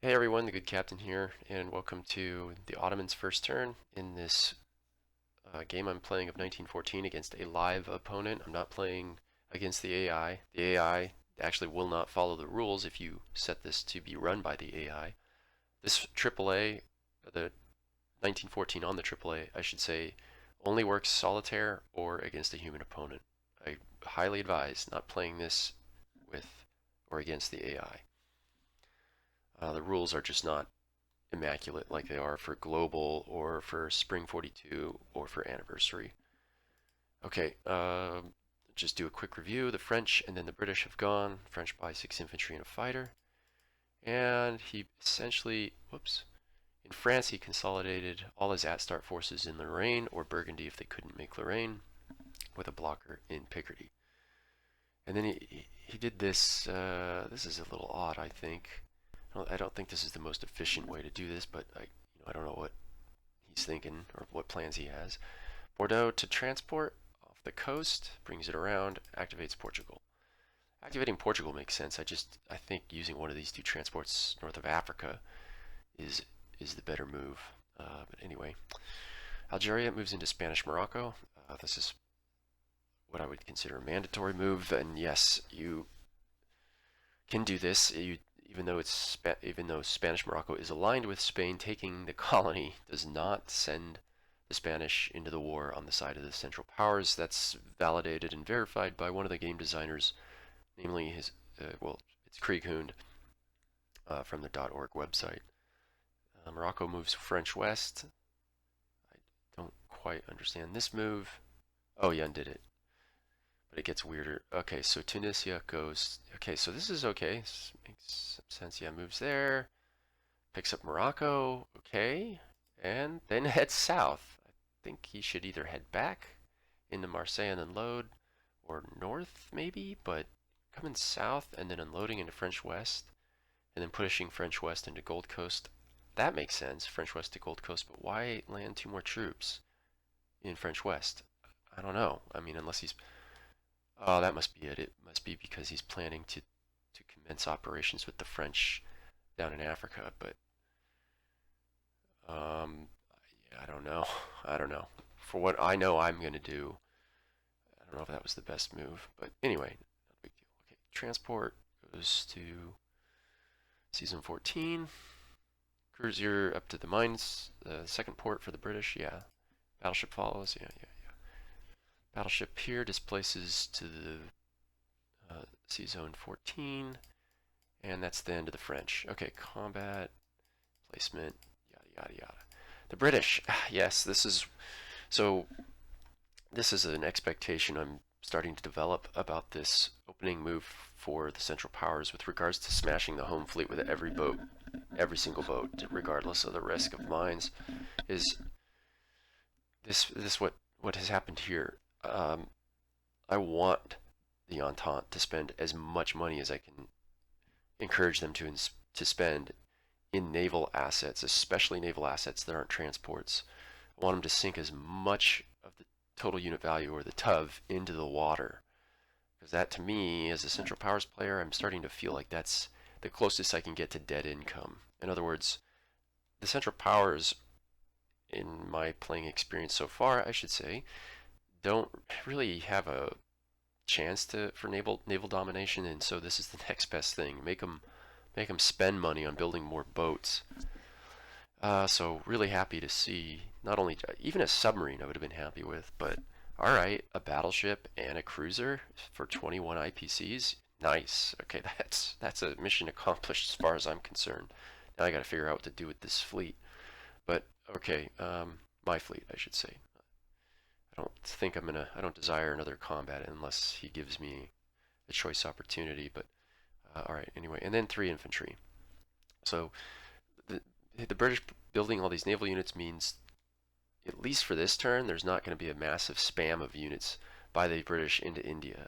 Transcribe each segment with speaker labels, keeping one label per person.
Speaker 1: Hey everyone, the Good Captain here, and welcome to the Ottomans' first turn in this game I'm playing of 1914 against a live opponent. I'm not playing against the AI. The AI actually will not follow the rules if you set this to be run by the AI. This AAA, the 1914 on the AAA, I should say, only works solitaire or against a human opponent. I highly advise not playing this with or against the AI. The rules are just not immaculate like they are for Global or for Spring 42 or for Anniversary. Okay, just do a quick review. The French and then the British have gone. French buy 6 infantry and a fighter. And he essentially, whoops, in France he consolidated all his at-start forces in Lorraine or Burgundy if they couldn't make Lorraine, with a blocker in Picardy. And then he did this. This is a little odd, I think. I don't think this is the most efficient way to do this, but I don't know what he's thinking or what plans he has. Bordeaux to transport off the coast, brings it around, activates Portugal. Activating Portugal makes sense. I think using one of these two transports north of Africa is the better move. But anyway, Algeria moves into Spanish Morocco. This is what I would consider a mandatory move, and yes, you can do this. Even though Spanish Morocco is aligned with Spain, taking the colony does not send the Spanish into the war on the side of the Central Powers. That's validated and verified by one of the game designers, namely it's Krieghund from the .org website. Morocco moves French west. I don't quite understand this move. Oh, yeah, undid it. But it gets weirder. Okay, so Tunisia goes. Okay, so this is okay. This makes some sense. Yeah, moves there. Picks up Morocco. Okay. And then heads south. I think he should either head back into Marseille and unload, or north maybe, but coming south and then unloading into French West, and then pushing French West into Gold Coast. That makes sense, French West to Gold Coast, but why land 2 more troops in French West? I don't know. I mean, unless he's... Oh, that must be it. It must be because he's planning to commence operations with the French down in Africa, but yeah, I don't know. I don't know. For what I know I'm going to do, I don't know if that was the best move, but anyway, not a big deal. Okay, transport goes to season 14. Cruiser up to the mines. Second port for the British, yeah. Battleship follows, yeah, yeah, yeah. Battleship here displaces to the Sea Zone 14, and that's the end of the French. Okay, combat, placement, yada, yada, yada. The British, yes, this is an expectation I'm starting to develop about this opening move for the Central Powers with regards to smashing the home fleet with every boat, every single boat, regardless of the risk of mines. Is this what has happened here? I want the Entente to spend as much money as I can encourage them to spend in naval assets, especially naval assets that aren't transports. I want them to sink as much of the total unit value, or the TUV, into the water. Because that, to me, as a Central Powers player, I'm starting to feel like that's the closest I can get to dead income. In other words, the Central Powers, in my playing experience so far, I should say, don't really have a chance for naval domination, and so this is the next best thing. Make them spend money on building more boats. So really happy to see not only even a submarine I would have been happy with, but all right, a battleship and a cruiser for 21 IPCs. Nice. Okay, that's a mission accomplished as far as I'm concerned. Now I got to figure out what to do with this fleet. But okay, my fleet, I should say. I don't desire another combat unless he gives me a choice opportunity. But all right, anyway, and then 3 infantry. So the British building all these naval units means, at least for this turn, there's not going to be a massive spam of units by the British into India.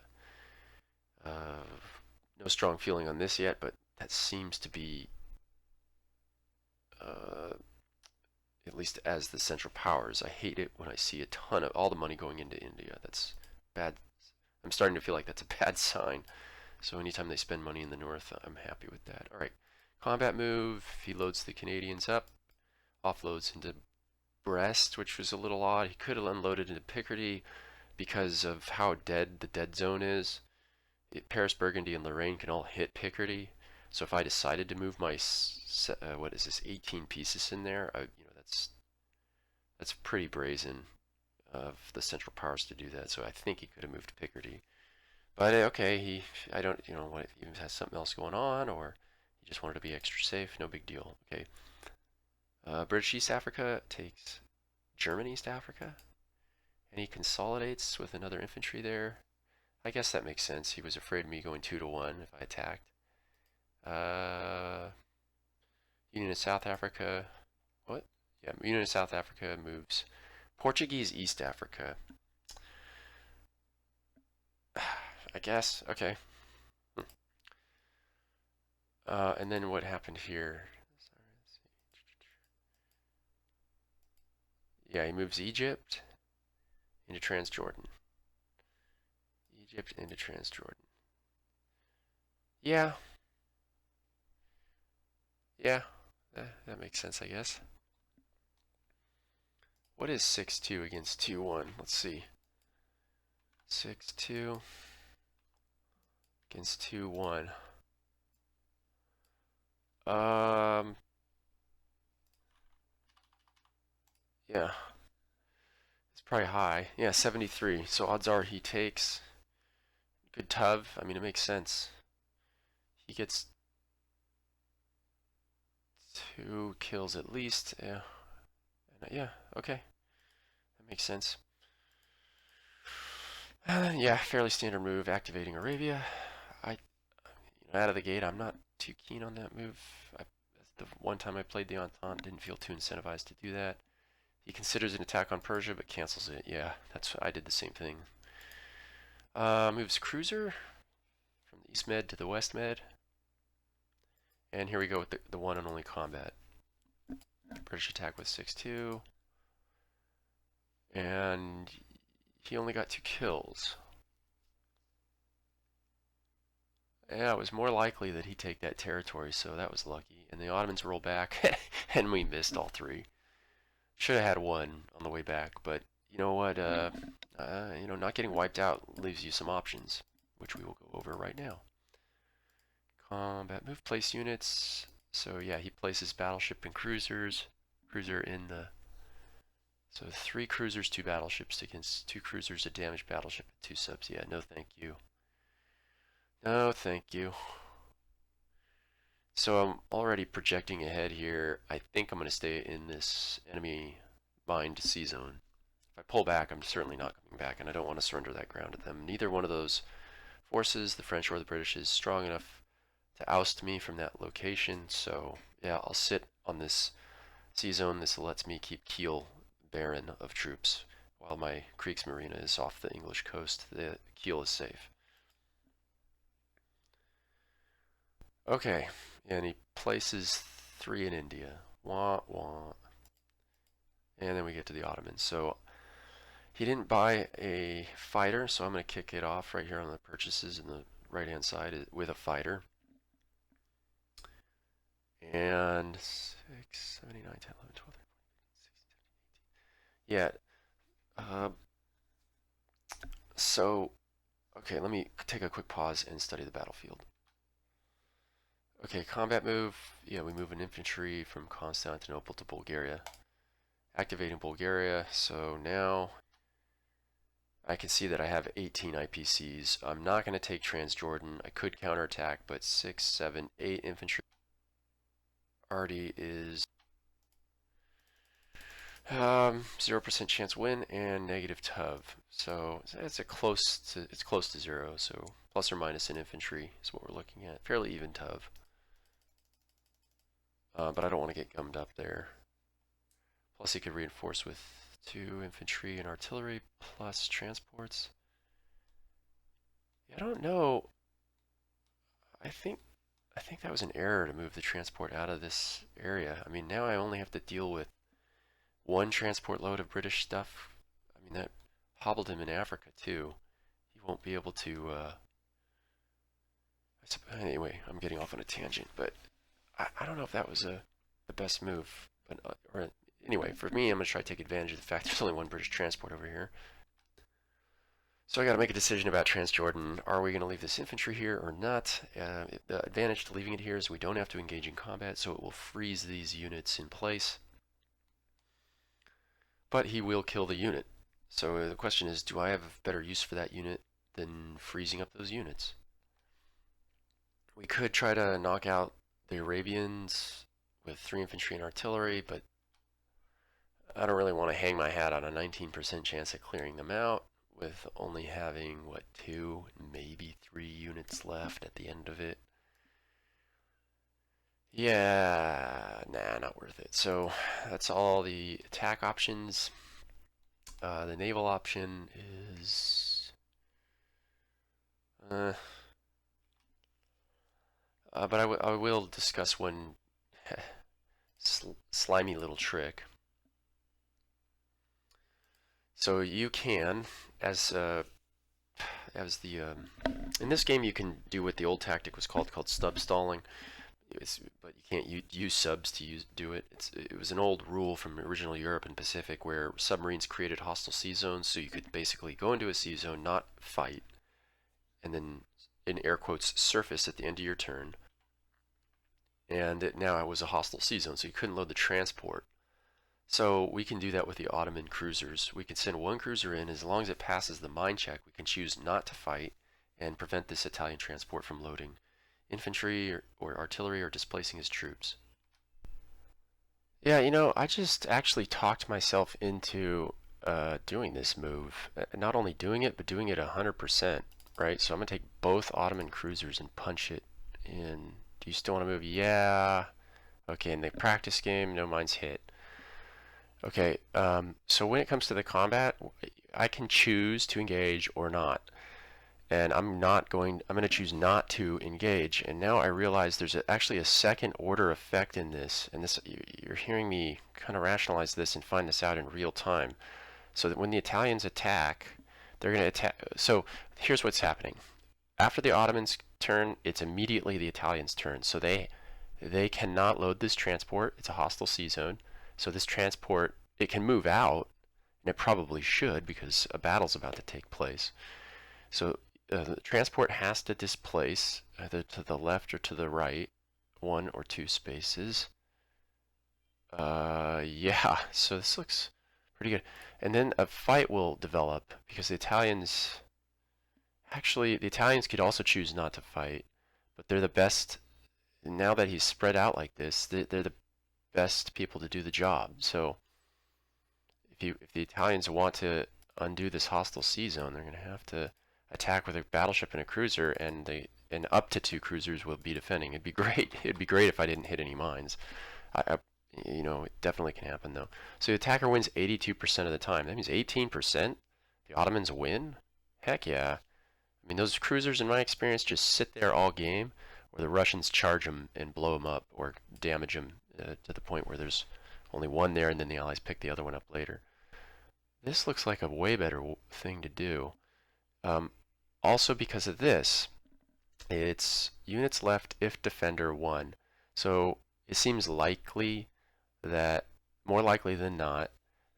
Speaker 1: No strong feeling on this yet, but that seems to be, at least as the Central Powers. I hate it when I see a ton of all the money going into India. That's bad. I'm starting to feel like that's a bad sign. So anytime they spend money in the north, I'm happy with that. All right, combat move, he loads the Canadians up, offloads into Brest, which was a little odd. He could have unloaded into Picardy because of how dead the dead zone is. Paris, Burgundy, and Lorraine can all hit Picardy. So if I decided to move my what is this, 18 pieces in there, that's pretty brazen of the Central Powers to do that. So I think he could have moved to Picardy. But okay, I don't, what if he has something else going on, or he just wanted to be extra safe. No big deal. Okay. British East Africa takes German East Africa, and he consolidates with another infantry there. I guess that makes sense. He was afraid of me going 2-1 if I attacked. Union of South Africa. What? Yeah, Union of South Africa moves. Portuguese East Africa. I guess. Okay. And then what happened here? Yeah, he moves Egypt into Transjordan. Egypt into Transjordan. Yeah. Yeah, that makes sense, I guess. What is 6-2 against 2-1? Let's see. 6-2 against 2-1. Yeah. It's probably high. Yeah, 73. So odds are he takes. Good Tuv. I mean, it makes sense. He gets 2 kills at least. Yeah. Yeah, okay. That makes sense. Yeah, fairly standard move, activating Arabia. Out of the gate, I'm not too keen on that move. The one time I played the Entente, didn't feel too incentivized to do that. He considers an attack on Persia, but cancels it. Yeah, I did the same thing. Moves cruiser from the East Med to the West Med. And here we go with the one and only combat. British attack with 6-2. And he only got 2 kills. Yeah, it was more likely that he'd take that territory, so that was lucky. And the Ottomans roll back, and we missed all 3. Should have had 1 on the way back, but you know what? Not getting wiped out leaves you some options, which we will go over right now. Combat move, place units. So yeah, he places battleship and cruisers. Cruiser in the... So 3 cruisers, 2 battleships against 2 cruisers, a damaged battleship, and 2 subs. Yeah, no thank you. No thank you. So I'm already projecting ahead here. I think I'm going to stay in this enemy mined sea zone. If I pull back, I'm certainly not coming back, and I don't want to surrender that ground to them. Neither one of those forces, the French or the British, is strong enough to oust me from that location. So yeah, I'll sit on this sea zone. This lets me keep Kiel barren of troops while my Kriegsmarine is off the English coast. The Kiel is safe. Okay, and he places 3 in India. Wah, wah. And then we get to the Ottomans. So he didn't buy a fighter, so I'm going to kick it off right here on the purchases in the right-hand side with a fighter. And 6, 7, 8, 9, 10, 11, 12, 13, 14, 15, 16, 17, 18. Yeah. So, okay, let me take a quick pause and study the battlefield. Okay, combat move. Yeah, we move an infantry from Constantinople to Bulgaria. Activating Bulgaria. So now I can see that I have 18 IPCs. I'm not going to take Transjordan. I could counterattack, but 6, 7, 8 infantry already is 0% chance win and negative TUV. So it's close to 0. So plus or minus in infantry is what we're looking at. Fairly even TUV. But I don't want to get gummed up there. Plus he could reinforce with 2 infantry and artillery plus transports. I don't know. I think that was an error to move the transport out of this area. I mean, now I only have to deal with 1 transport load of British stuff. I mean, that hobbled him in Africa too. He won't be able to. Anyway, I'm getting off on a tangent, but I don't know if that was the best move, but or anyway, for me, I'm gonna try to take advantage of the fact there's only one British transport over here. So I got to make a decision about Transjordan. Are we going to leave this infantry here or not? The advantage to leaving it here is we don't have to engage in combat, so it will freeze these units in place. But he will kill the unit. So the question is, do I have a better use for that unit than freezing up those units? We could try to knock out the Arabians with 3 infantry and artillery, but I don't really want to hang my hat on a 19% chance of clearing them out with only having, what, 2, maybe 3 units left at the end of it. Yeah, nah, not worth it. So that's all the attack options. The naval option is... but I will discuss one slimy little trick. So you can, as the in this game, you can do what the old tactic was called stub stalling. But you can't use subs to do it. It was an old rule from original Europe and Pacific where submarines created hostile sea zones, so you could basically go into a sea zone, not fight, and then, in air quotes, surface at the end of your turn. And now it was a hostile sea zone, so you couldn't load the transport. So we can do that with the Ottoman cruisers. We can send one cruiser in. As long as it passes the mine check, we can choose not to fight and prevent this Italian transport from loading infantry or artillery or displacing his troops. Yeah, I just actually talked myself into doing this move. Not only doing it, but doing it 100%, right? So I'm going to take both Ottoman cruisers and punch it in. Do you still want to move? Yeah. Okay, in the practice game, no mine's hit. Okay, so when it comes to the combat, I can choose to engage or not. And I'm going to choose not to engage. And now I realize there's actually a second order effect in this. And you're hearing me kind of rationalize this and find this out in real time. So that when the Italians attack, they're going to attack. So here's what's happening. After the Ottomans' turn, it's immediately the Italians' turn. So they cannot load this transport. It's a hostile sea zone. So this transport, it can move out, and it probably should because a battle's about to take place. So the transport has to displace either to the left or to the right, 1 or 2 spaces. Yeah, so this looks pretty good. And then a fight will develop because the Italians could also choose not to fight, but they're the best. Now that he's spread out like this, they're the best people to do the job. So if the Italians want to undo this hostile sea zone, they're going to have to attack with a battleship and a cruiser, and up to 2 cruisers will be defending. It'd be great. It'd be great if I didn't hit any mines. It definitely can happen though. So the attacker wins 82% of the time. That means 18%. The Ottomans win. Heck yeah. I mean, those cruisers, in my experience, just sit there all game, or the Russians charge them and blow them up or damage them to the point where there's only one there, and then the Allies pick the other one up later. This looks like a way better thing to do. Also because of this, it's units left if defender 1. So it seems likely that, more likely than not,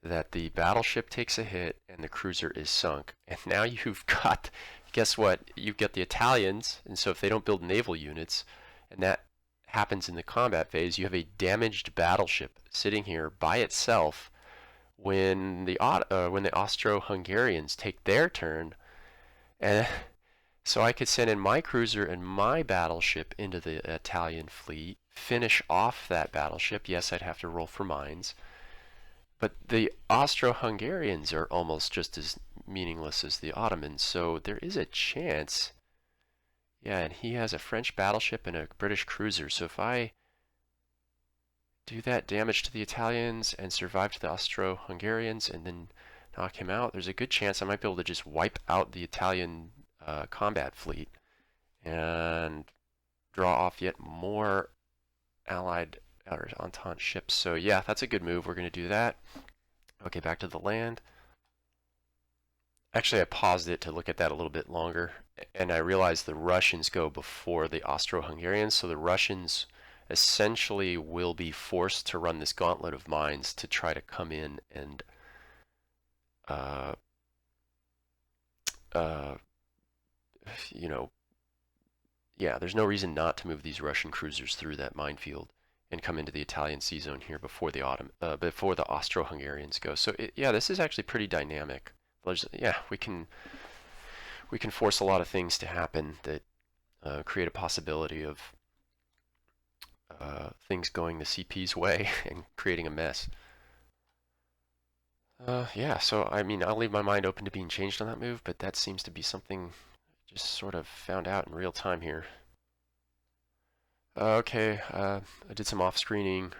Speaker 1: that the battleship takes a hit and the cruiser is sunk. And now you've got, guess what? You've got the Italians, and so if they don't build naval units, and that happens in the combat phase, you have a damaged battleship sitting here by itself when the Austro-Hungarians take their turn. And so I could send in my cruiser and my battleship into the Italian fleet, finish off that battleship. Yes, I'd have to roll for mines. But the Austro-Hungarians are almost just as meaningless as the Ottomans, so there is a chance. Yeah, and he has a French battleship and a British cruiser, so if I do that damage to the Italians and survive to the Austro-Hungarians and then knock him out, there's a good chance I might be able to just wipe out the Italian combat fleet and draw off yet more Allied or Entente ships. So yeah, that's a good move. We're going to do that. Okay, back to the land. Actually, I paused it to look at that a little bit longer, and I realized the Russians go before the Austro-Hungarians, so the Russians essentially will be forced to run this gauntlet of mines to try to come in and uh, uh, you know, yeah, there's no reason not to move these Russian cruisers through that minefield and come into the Italian sea zone here before the before the Austro-Hungarians go. So yeah, this is actually pretty dynamic. Yeah, we can force a lot of things to happen that create a possibility of things going the CP's way and creating a mess. Yeah, so I mean, I'll leave my mind open to being changed on that move, but that seems to be something just sort of found out in real time here. Okay, I did some off-screening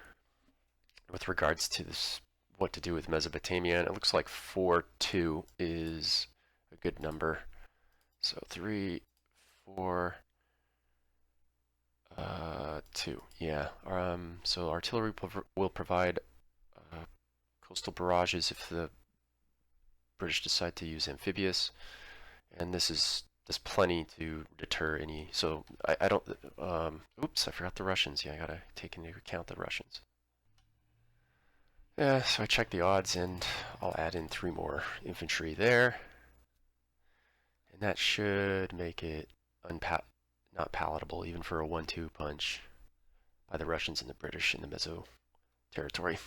Speaker 1: with regards to this, what to do with Mesopotamia, and it looks like 4-2 is a good number. So 3, 4, 2. Yeah. So artillery will provide coastal barrages if the British decide to use amphibious, and there's plenty to deter any. So I don't. Oops, I forgot the Russians. Yeah, I gotta take into account the Russians. Yeah, so I checked the odds, and I'll add in 3 more infantry there, and that should make it not palatable even for a 1-2 punch by the Russians and the British in the Meso territory.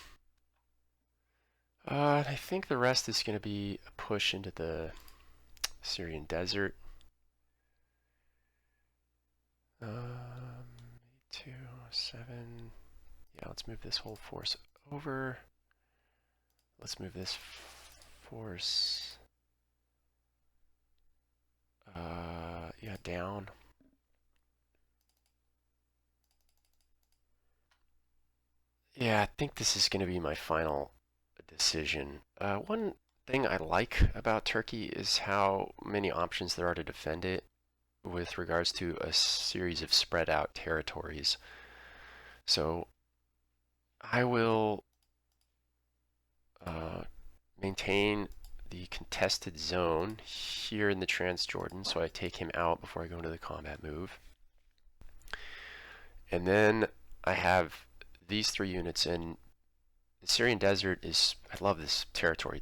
Speaker 1: I think the rest is going to be a push into the Syrian desert. 2, 7. Yeah, let's move this whole force over. Let's move this force, yeah, down. Yeah, I think this is going to be my final decision. One thing I like about Turkey is how many options there are to defend it with regards to a series of spread out territories. So I will maintain the contested zone here in the Transjordan, so I take him out before I go into the combat move. And then I have these 3 units, and the Syrian desert is, I love this territory.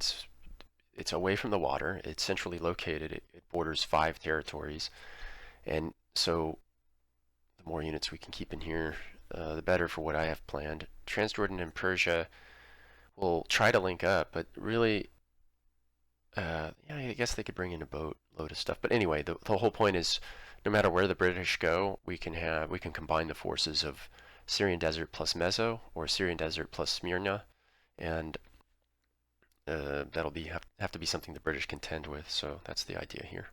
Speaker 1: It's away from the water. It's centrally located. It borders 5 territories. And so the more units we can keep in here, the better for what I have planned. Transjordan and Persia will try to link up, but really, yeah, I guess they could bring in a boatload of stuff. But anyway, the whole point is, no matter where the British go, we can combine the forces of Syrian desert plus Meso, or Syrian desert plus Smyrna, and that'll have to be something the British contend with. So that's the idea here.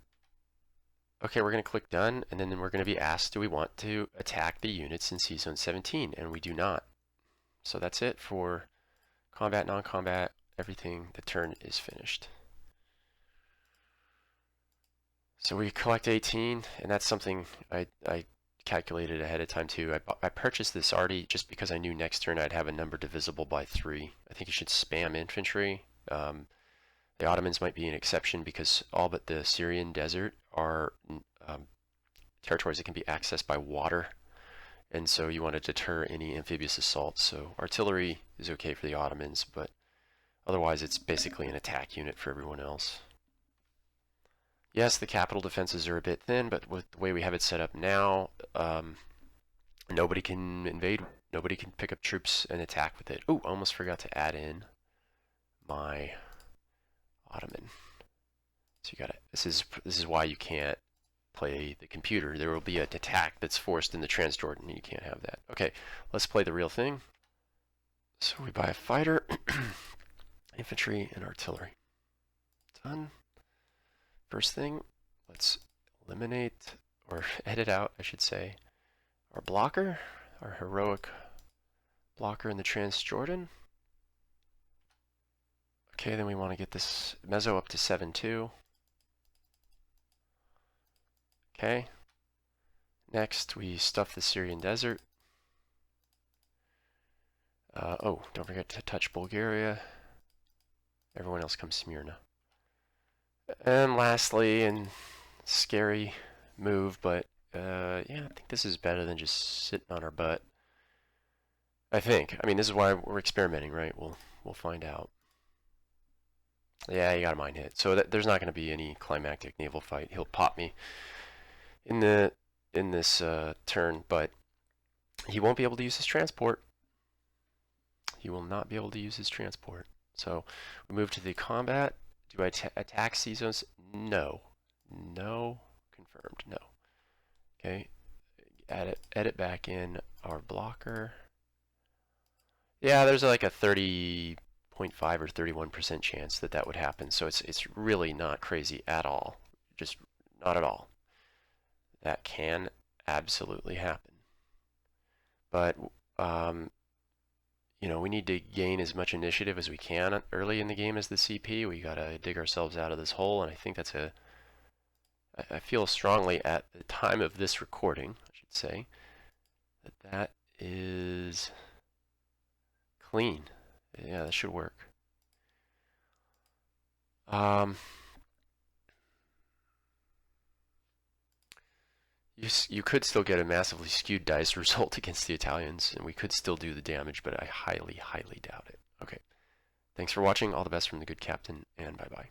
Speaker 1: Okay, we're going to click done, and then we're going to be asked, do we want to attack the units in C-Zone 17? And we do not. So that's it for combat, non-combat, everything. The turn is finished. So we collect 18, and that's something I calculated ahead of time too. I purchased this already just because I knew next turn I'd have a number divisible by 3. I think you should spam infantry. The Ottomans might be an exception because all but the Syrian desert are territories that can be accessed by water, and so you want to deter any amphibious assaults. So artillery is okay for the Ottomans, but otherwise it's basically an attack unit for everyone else. Yes, the capital defenses are a bit thin, but with the way we have it set up now, nobody can invade, nobody can pick up troops and attack with it. Oh, almost forgot to add in my Ottoman. So you gotta, this is why you can't play the computer. There will be an attack that's forced in the Transjordan. You can't have that. Okay, let's play the real thing. So we buy a fighter, infantry, and artillery. Done. First thing, let's eliminate, or edit out, I should say, our blocker, our heroic blocker in the Transjordan. Okay, then we want to get this Meso up to 7-2. Okay. Next, we stuff the Syrian desert. Oh, don't forget to touch Bulgaria. Everyone else comes Smyrna. And lastly, and scary move, but yeah, I think this is better than just sitting on our butt. I think. I mean, this is why we're experimenting, right? We'll find out. Yeah, he got a mine hit. So there's not going to be any climactic naval fight. He'll pop me in this turn, but he won't be able to use his transport. He will not be able to use his transport. So we move to the combat. Do I attack sea zones? No. No. Confirmed. No. Okay. Edit back in our blocker. Yeah, there's like a 30.5 or 31% chance that would happen. So it's really not crazy at all. Just not at all. That can absolutely happen. But we need to gain as much initiative as we can early in the game as the CP. We gotta dig ourselves out of this hole, and I think I feel strongly at the time of this recording, I should say, that is clean. Yeah, that should work. You could still get a massively skewed dice result against the Italians, and we could still do the damage, but I highly, highly doubt it. Okay. Thanks for watching. All the best from the good captain, and bye-bye.